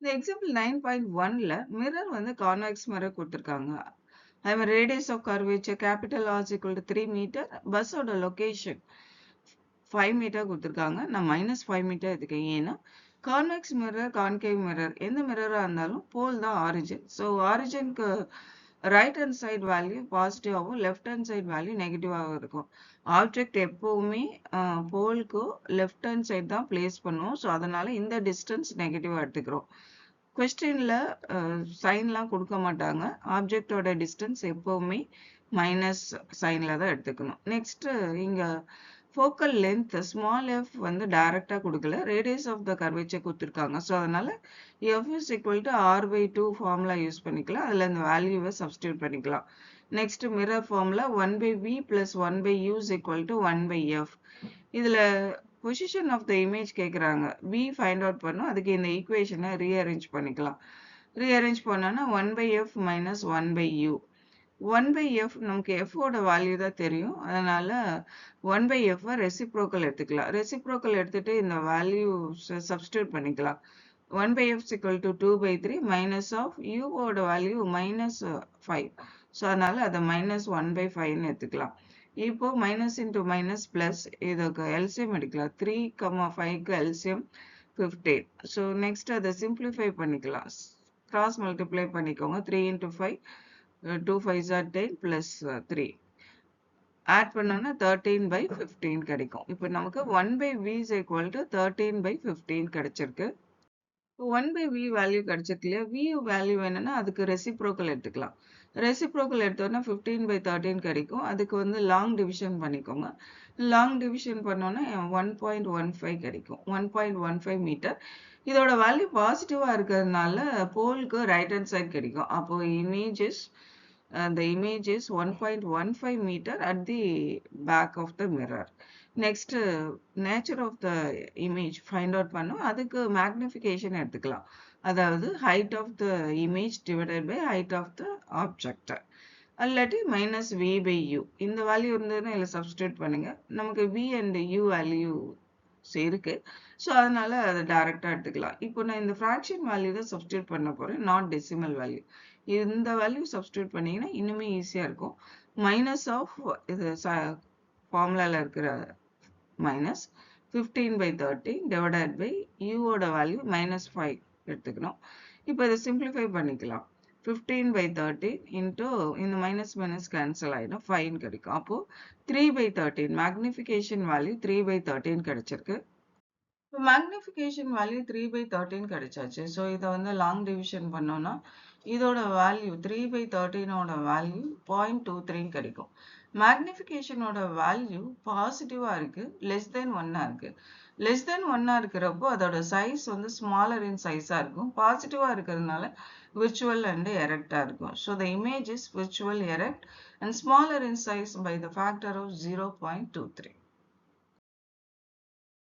இந்த எக்ஸாம்பிள் 9.1ல மிரர் வந்து கான்வெக்ஸ் மிரர் கொடுத்துருக்காங்க. அதே மாதிரி radius of curvature capital R is equal to 3 metre. பஸ்ஸோட லொகேஷன் 5 மீட்டர் கொடுத்துருக்காங்க. நான் -5 மீட்டர் எடுத்துக்கேன். ஏன்னா கான்வெக்ஸ் மிரர், கான்கேவ் மிரர் எந்த மிரரா இருந்தாலும் போல் தான் ஆரிஜின். ஸோ ஆரிஜினுக்கு ரைட் ஹேண்ட் சைடு வேல்யூ பாசிட்டிவாகவும் லெஃப்ட் ஹேண்ட் சைடு வேல்யூ நெகட்டிவாகவும் இருக்கும். ஆப்ஜெக்ட் எப்பவுமே போலுக்கு லெஃப்ட் ஹேண்ட் சைடு தான் பிளேஸ் பண்ணுவோம். ஸோ அதனால இந்த டிஸ்டன்ஸ் நெகட்டிவாக எடுத்துக்கிறோம். கொஸ்டின்ல சைன்லாம் கொடுக்க மாட்டாங்க. ஆப்ஜெக்டோட டிஸ்டன்ஸ் எப்பவுமே மைனஸ் சைன்ல தான் எடுத்துக்கணும். நெக்ஸ்ட் இங்க ஃபோக்கல் லென்த் ஸ்மால் எஃப் வந்து டைரக்டா கொடுக்கல, ரேடியஸ் ஆஃப் த கர்வேச்சர் கொடுத்துருக்காங்க. ஸோ அதனால F is equal to R/2 formula use பண்ணிக்கலாம். அதில் இந்த வேல்யூவை சப்ஸ்டியூட் பண்ணிக்கலாம். Next mirror formula 1/v + 1/u is equal to 1/f. இதில் பொசிஷன் ஆஃப் த இமேஜ் கேட்குறாங்க. v ஃபைண்ட் அவுட் பண்ணோம். அதுக்கு இந்த ஈக்குவேஷனை ரீஅரேஞ்ச் பண்ணிக்கலாம். ரீஅரேஞ்ச் பண்ணோன்னா 1/f - 1/u. 1/f நமக்கு f ஓட வேல்யூ தான் தெரியும். அதனால 1/f ரெசிப்ரோக்கல் எடுத்துக்கலாம். ரெசிப்ரோக்கல் எடுத்துட்டு இந்த வேல்யூ சப்ஸ்டியூட் பண்ணிக்கலாம். 1/f is equal to 2/3 minus of u ஓட வேல்யூ -5. ஸோ அதனால அதை -1/5ன்னு எடுத்துக்கலாம். இப்போ மைனஸ் இன்டூ மைனஸ் பிளஸ் இதுக்கு எல்சிஎம் எடுக்கலாம். 3,5க்கு எல்சிஎம் 15. ஸோ நெக்ஸ்ட் அதை சிம்பிளிஃபை பண்ணிக்கலாம். கிராஸ் மல்டிப்ளை பண்ணிக்கோங்க. 3 × 5 2 5s are 10 plus 3 ஆட் பண்ணோம்னா 13/15 கிடைக்கும். இப்போ நமக்கு 1/v is equal to 13/15 கிடைச்சிருக்கு. 1/v வேல்யூ கிடைச்சிருக்கு இல்லையா? v வேல்யூ வேணும்னா அதுக்கு ரெசிப்ரோக்கல் எடுத்துக்கலாம். ரெசிப்ரோக்கல் எடுத்தோம்னா 15/13 கிடைக்கும். அதுக்கு வந்து லாங் டிவிஷன் பண்ணிக்கோங்க. லாங் டிவிஷன் பண்ணோன்னா 1.15 கிடைக்கும். 1.15 மீட்டர். இதோட வேல்யூ பாசிட்டிவா இருக்கிறதுனால போலுக்கு ரைட் ஹேண்ட் சைடு கிடைக்கும். அப்போ the image is 1.15 meter at the back of the mirror. Next, nature of the image find out பண்ணோம். அதுக்கு magnification எடுத்துக்கலாம். அதாவது height of the image divided by height of the object. அல்லாட்டி -v/u. இந்த value இருந்ததுன்னா இதில் சப்ஸ்டியூட் பண்ணுங்க. நமக்கு v and u வேல்யூ இருக்கு. ஸோ அதனால அதை டைரக்டாக எடுத்துக்கலாம். இப்போ நான் இந்த ஃப்ராக்ஷன் வேல்யூ தான் சப்ஸ்டியூட் பண்ண போகிறேன், நாட் டெசிமல் வேல்யூ. இந்த வேல்யூ சப்ஸ்டியூட் பண்ணிங்கன்னா இன்னுமே ஈஸியாக இருக்கும். மைனஸ் ஆஃப் இது ஃபார்முலாவில் இருக்கிற மைனஸ் 15/13 டிவைடட் பை யூவோட வேல்யூ -5 எடுத்துக்கணும். இப்போ இதை சிம்பிளிஃபை பண்ணிக்கலாம். 15/13 இன்ட்டு இந்த மைனஸ் கேன்சல் ஆகிடும், 5 கிடைக்கும். அப்போது 3/13 மேக்னிஃபிகேஷன் வேல்யூ 3/13 கிடைச்சிருக்கு. இப்போ மேக்னிஃபிகேஷன் வேல்யூ 3/13 கிடைச்சாச்சு. ஸோ இதை வந்து லாங் டிவிஷன் பண்ணோன்னா இதோட வேல்யூ 3/13ஓட வேல்யூ 0.23 கிடைக்கும். மேக்னிஃபிகேஷனோட வேல்யூ பாசிட்டிவாக இருக்குது, லெஸ் தென் 1 இருக்குது. லெஸ் தென் 1 இருக்கிறப்போ அதோட சைஸ் வந்து ஸ்மாலர் இன் சைஸாக இருக்கும். பாசிட்டிவாக இருக்கிறதுனால virtual and erect இருக்கும். So the image is virtual erect and smaller in size by the factor of 0.23.